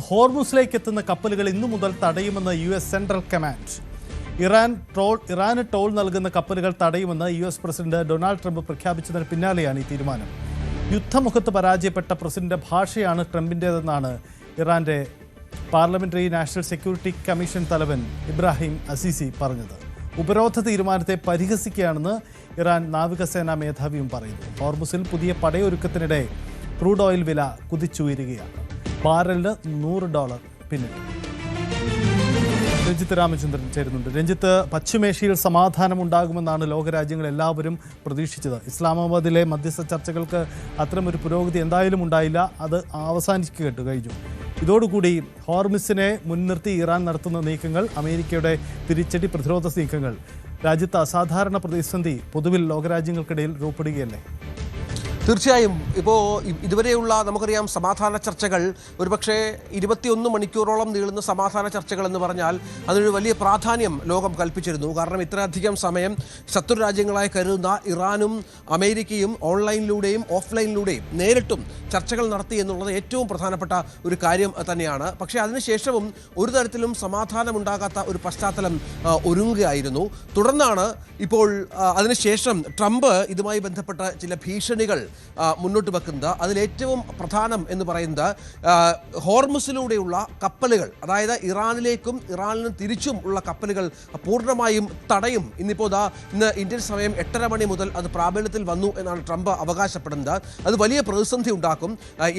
ഹോർമുസിലേക്ക് എത്തുന്ന കപ്പലുകൾ ഇന്നു മുതൽ തടയുമെന്ന് US സെൻട്രൽ കമാൻഡ്. ഇറാന് ടോൾ നൽകുന്ന കപ്പലുകൾ തടയുമെന്ന് US പ്രസിഡന്റ് ഡൊണാൾഡ് ട്രംപ് പ്രഖ്യാപിച്ചതിന് പിന്നാലെയാണ് ഈ തീരുമാനം. യുദ്ധമുഖത്ത് പരാജയപ്പെട്ട പ്രസിഡന്റ് ഭാഷയാണ് ട്രംപിൻ്റേതെന്നാണ് ഇറാന്റെ പാർലമെന്ററി നാഷണൽ സെക്യൂരിറ്റി കമ്മീഷൻ തലവൻ ഇബ്രാഹിം അസീസി പറഞ്ഞത്. ഉപരോധ തീരുമാനത്തെ പരിഹസിക്കുകയാണെന്ന് ഇറാൻ നാവികസേനാ മേധാവിയും പറയുന്നു. ഹോർമുസിൽ പുതിയ പടയൊരുക്കത്തിനിടെ ക്രൂഡ് ഓയിൽ വില കുതിച്ചുയരുകയാണ്. ബാരലിന് $100 പിന്നിട്ടു. രഞ്ജിത്ത് രാമചന്ദ്രൻ ചേരുന്നുണ്ട്. രഞ്ജിത്ത്, പശ്ചിമേഷ്യയിൽ സമാധാനമുണ്ടാകുമെന്നാണ് ലോകരാജ്യങ്ങൾ എല്ലാവരും പ്രതീക്ഷിച്ചത്. ഇസ്ലാമാബാദിലെ മധ്യസ്ഥ ചർച്ചകൾക്ക് അത്തരമൊരു പുരോഗതി എന്തായാലും ഉണ്ടായില്ല. അത് അവസാനിക്കുകട്ട് കഴിഞ്ഞു. ഇതോടുകൂടി ഹോർമുസിനെ മുൻനിർത്തി ഇറാൻ നടത്തുന്ന നീക്കങ്ങൾ, അമേരിക്കയുടെ തിരിച്ചടി പ്രതിരോധ നീക്കങ്ങൾ, രാജ്യത്ത് അസാധാരണ പ്രതിസന്ധി പൊതുവിൽ ലോകരാജ്യങ്ങൾക്കിടയിൽ രൂപപ്പെടുകയല്ലേ? തീർച്ചയായും. ഇപ്പോൾ ഇതുവരെയുള്ള നമുക്കറിയാം സമാധാന ചർച്ചകൾ ഒരുപക്ഷെ 21 മണിക്കൂറോളം നീളുന്ന സമാധാന ചർച്ചകൾ എന്ന് പറഞ്ഞാൽ അതിനൊരു വലിയ പ്രാധാന്യം ലോകം കൽപ്പിച്ചിരുന്നു. കാരണം ഇത്രയധികം സമയം ശത്രു രാജ്യങ്ങളായി കരുതുന്ന ഇറാനും അമേരിക്കയും ഓൺലൈനിലൂടെയും ഓഫ്ലൈനിലൂടെയും നേരിട്ടും ചർച്ചകൾ നടത്തി എന്നുള്ളത് ഏറ്റവും പ്രധാനപ്പെട്ട ഒരു കാര്യം തന്നെയാണ്. പക്ഷേ അതിനുശേഷവും ഒരു തരത്തിലും സമാധാനമുണ്ടാകാത്ത ഒരു പശ്ചാത്തലം ഒരുങ്ങുകയായിരുന്നു. തുടർന്നാണ് ഇപ്പോൾ അതിനുശേഷം ട്രംപ് ഇതുമായി ബന്ധപ്പെട്ട ചില ഭീഷണികൾ മുന്നോട്ട് വെക്കുന്നത്. അതിലേറ്റവും പ്രധാനം എന്ന് പറയുന്നത് ഹോർമുസിലൂടെയുള്ള കപ്പലുകൾ, അതായത് ഇറാനിലേക്കും ഇറാനിലും തിരിച്ചും ഉള്ള കപ്പലുകൾ പൂർണ്ണമായും തടയും. ഇന്ന് ഇന്ത്യൻ സമയം 8:30 മണി മുതൽ അത് പ്രാബല്യത്തിൽ വന്നു എന്നാണ് ട്രംപ് അവകാശപ്പെടുന്നത്. അത് വലിയ പ്രതിസന്ധി ഉണ്ടാക്കും.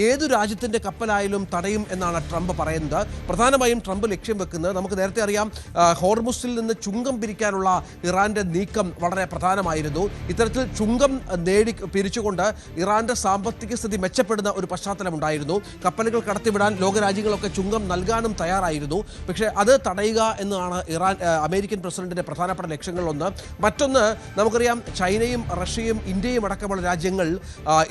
ഏതു രാജ്യത്തിൻ്റെ കപ്പലായാലും തടയും എന്നാണ് ട്രംപ് പറയുന്നത്. പ്രധാനമായും ട്രംപ് ലക്ഷ്യം വെക്കുന്നത്, നമുക്ക് നേരത്തെ അറിയാം, ഹോർമുസിൽ നിന്ന് ചുങ്കം പിരിക്കാനുള്ള ഇറാന്റെ നീക്കം വളരെ പ്രധാനമായിരുന്നു. ഇത്തരത്തിൽ ചുങ്കം പിരിച്ചുകൊണ്ട് ഇറാന്റെ സാമ്പത്തിക സ്ഥിതി മെച്ചപ്പെടുന്ന ഒരു പശ്ചാത്തലമുണ്ടായിരുന്നു. കപ്പലുകൾ കടത്തിവിടാൻ ലോകരാജ്യങ്ങളൊക്കെ ചുങ്കം നൽകാനും തയ്യാറായിരുന്നു. പക്ഷേ അത് തടയുക എന്നതാണ് അമേരിക്കൻ പ്രസിഡന്റിന്റെ പ്രധാനപ്പെട്ട ലക്ഷ്യങ്ങളിലൊന്ന്. മറ്റൊന്ന്, നമുക്കറിയാം ചൈനയും റഷ്യയും ഇന്ത്യയും അടക്കമുള്ള രാജ്യങ്ങൾ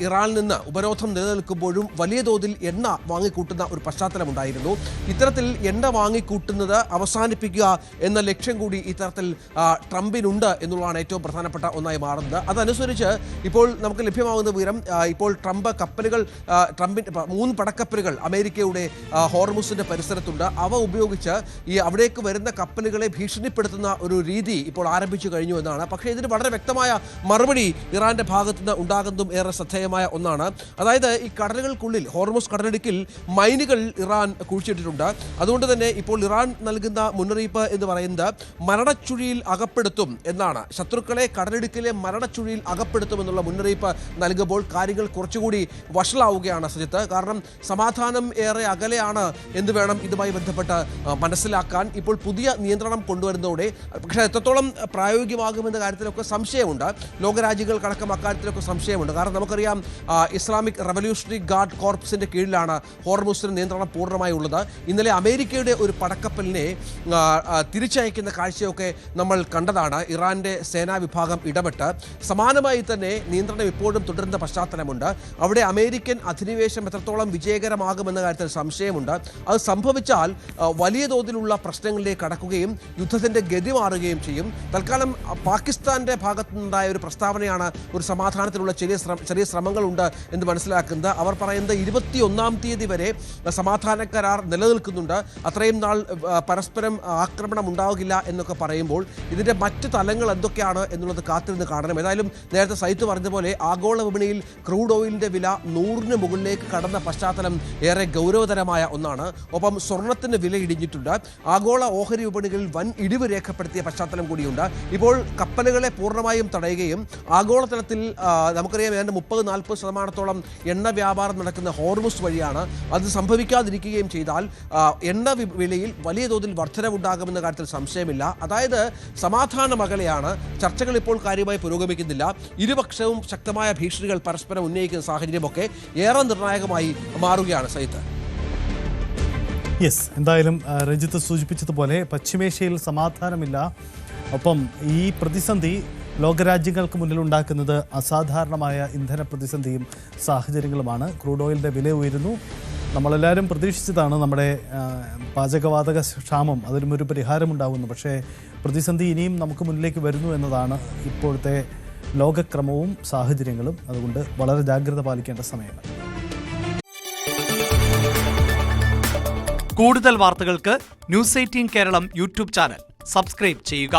ഇറാനിൽ നിന്ന് ഉപരോധം നിലനിൽക്കുമ്പോഴും വലിയ തോതിൽ എണ്ണ വാങ്ങിക്കൂട്ടുന്ന ഒരു പശ്ചാത്തലമുണ്ടായിരുന്നു. ഇത്തരത്തിൽ എണ്ണ വാങ്ങിക്കൂട്ടുന്നത് അവസാനിപ്പിക്കുക എന്ന ലക്ഷ്യം കൂടി ഇത്തരത്തിൽ ട്രംപിനുണ്ട് എന്നുള്ളതാണ് ഏറ്റവും പ്രധാനപ്പെട്ട ഒന്നായി മാറുന്നത്. അതനുസരിച്ച് ഇപ്പോൾ നമുക്ക് ലഭ്യമാകുന്ന വിവരം, ഇപ്പോൾ ട്രംപിൻ്റെ 3 പടക്കപ്പലുകൾ അമേരിക്കയുടെ ഹോർമുസിന്റെ പരിസരത്തുണ്ട്. അവ ഉപയോഗിച്ച് അവിടേക്ക് വരുന്ന കപ്പലുകളെ ഭീഷണിപ്പെടുത്തുന്ന ഒരു രീതി ഇപ്പോൾ ആരംഭിച്ചു കഴിഞ്ഞു എന്നാണ്. പക്ഷേ ഇതിന് വളരെ വ്യക്തമായ മറുപടി ഇറാന്റെ ഭാഗത്തുനിന്ന് ഉണ്ടാകുന്നതും ഏറെ ശ്രദ്ധേയമായ ഒന്നാണ്. അതായത് ഈ കടലുകൾക്കുള്ളിൽ, ഹോർമുസ് കടലിടുക്കിൽ മൈനുകൾ ഇറാൻ കുഴിച്ചിട്ടിട്ടുണ്ട്. അതുകൊണ്ട് തന്നെ ഇപ്പോൾ ഇറാൻ നൽകുന്ന മുന്നറിയിപ്പ് എന്ന് പറയുന്നത് മരണച്ചുഴിയിൽ അകപ്പെടുത്തും എന്നാണ്. ശത്രുക്കളെ കടലിടുക്കിലെ മരണച്ചുഴിയിൽ അകപ്പെടുത്തുമെന്നുള്ള മുന്നറിയിപ്പ് നൽകുമ്പോൾ കാര്യങ്ങൾ കുറച്ചുകൂടി വഷളാവുകയാണ് സജിത്ത്. കാരണം സമാധാനം ഏറെ അകലെയാണ് എന്ന് വേണം ഇതുമായി ബന്ധപ്പെട്ട് മനസ്സിലാക്കാൻ. ഇപ്പോൾ പുതിയ നിയന്ത്രണം കൊണ്ടുവരുന്നതോടെ, പക്ഷേ എത്രത്തോളം പ്രായോഗികമാകുമെന്ന കാര്യത്തിലൊക്കെ സംശയമുണ്ട്. ലോകരാജ്യങ്ങൾക്കടക്കം അക്കാര്യത്തിലൊക്കെ സംശയമുണ്ട്. കാരണം നമുക്കറിയാം ഇസ്ലാമിക് റവല്യൂഷണറി ഗാർഡ് കോർപ്സിന്റെ കീഴിലാണ് ഹോർമുസിന് നിയന്ത്രണം പൂർണ്ണമായി ഉള്ളത്. ഇന്നലെ അമേരിക്കയുടെ ഒരു പടക്കപ്പലിനെ തിരിച്ചയക്കുന്ന കാഴ്ചയൊക്കെ നമ്മൾ കണ്ടതാണ്. ഇറാന്റെ സേനാ വിഭാഗം ഇടപെട്ട് സമാനമായി തന്നെ നിയന്ത്രണം ഇപ്പോഴും തുടരുന്ന പശ്ചാത്തലമുണ്ട്. അവിടെ അമേരിക്കൻ അധിനിവേശം എത്രത്തോളം വിജയകരമാകുമെന്ന കാര്യത്തിൽ സംശയമുണ്ട്. അത് സംഭവിച്ചാൽ വലിയ തോതിലുള്ള പ്രശ്നങ്ങളിലേക്ക് കടക്കുകയും യുദ്ധത്തിന്റെ ഗതി മാറുകയും ചെയ്യും. തൽക്കാലം പാകിസ്ഥാന്റെ ഭാഗത്തു നിന്നുണ്ടായ ഒരു പ്രസ്താവനയാണ് ഒരു സമാധാനത്തിനുള്ള ചെറിയ ശ്രമങ്ങളുണ്ട് എന്ന് മനസ്സിലാക്കുന്നത്. അവർ പറയുന്നത് 21-ാം തീയതി വരെ സമാധാന കരാർ നിലനിൽക്കുന്നുണ്ട്, അത്രയും നാൾ പരസ്പരം ആക്രമണം ഉണ്ടാകില്ല എന്നൊക്കെ പറയുമ്പോൾ ഇതിന്റെ മറ്റ് തലങ്ങൾ എന്തൊക്കെയാണ് എന്നുള്ളത് കാത്തിരുന്ന് കാണണം. ഏതായാലും നേരത്തെ സൈത്ത് പറഞ്ഞതുപോലെ ആഗോള വിപണിയിൽ ക്രൂഡ് ഓയിലിന്റെ വില 100-ന് മുകളിലേക്ക് കടന്ന പശ്ചാത്തലം ഏറെ ഗൗരവതരമായ ഒന്നാണ്. ഒപ്പം സ്വർണത്തിന് വില ഇടിഞ്ഞിട്ടുണ്ട്. ആഗോള ഓഹരി വിപണികളിൽ വൻ ഇടിവ് രേഖപ്പെടുത്തിയ പശ്ചാത്തലം കൂടിയുണ്ട്. ഇപ്പോൾ കപ്പലുകളെ പൂർണ്ണമായും തടയുകയും ആഗോളതലത്തിൽ നമുക്കറിയാം ഏതാണ്ട് 30-40% എണ്ണ വ്യാപാരം നടക്കുന്ന ഹോർമുസ് വഴിയാണ്. അത് സംഭവിക്കാതിരിക്കുകയും ചെയ്താൽ എണ്ണ വിലയിൽ വലിയ തോതിൽ വർധനവുണ്ടാകുമെന്ന കാര്യത്തിൽ സംശയമില്ല. അതായത് സമാധാനം അകലെയാണ്. ചർച്ചകൾ ഇപ്പോൾ കാര്യമായി പുരോഗമിക്കുന്നില്ല. ഇരുപക്ഷവും ശക്തമായ ഭീഷണികൾ പരസ്പരം ഉന്നയിക്കുന്ന സാഹചര്യമൊക്കെ ഏറെ നിർണായകമായി മാറുകയാണ് സൈത്ത്. എന്തായാലും രഞ്ജിത്ത് സൂചിപ്പിച്ചതുപോലെ പശ്ചിമേഷ്യയിൽ സമാധാനമില്ല. ഒപ്പം ഈ പ്രതിസന്ധി ലോകരാജ്യങ്ങൾക്ക് മുന്നിൽ ഉണ്ടാക്കുന്നത് അസാധാരണമായ ഇന്ധന പ്രതിസന്ധിയും സാഹചര്യങ്ങളുമാണ്. ക്രൂഡ് ഓയിലിൻ്റെ വില ഉയരുന്നു. നമ്മളെല്ലാവരും പ്രതീക്ഷിച്ചതാണ് നമ്മുടെ പാചകവാതക ക്ഷാമം, അതിനുമൊരു പരിഹാരമുണ്ടാകുന്നു. പക്ഷേ പ്രതിസന്ധി ഇനിയും നമുക്ക് മുന്നിലേക്ക് വരുന്നു എന്നതാണ് ഇപ്പോഴത്തെ ലോകക്രമവും സാഹചര്യങ്ങളും. അതുകൊണ്ട് വളരെ ജാഗ്രത പാലിക്കേണ്ട സമയമാണ്. കൂടുതൽ വാർത്തകൾക്ക് news 18 Keralam YouTube channel subscribe ചെയ്യുക.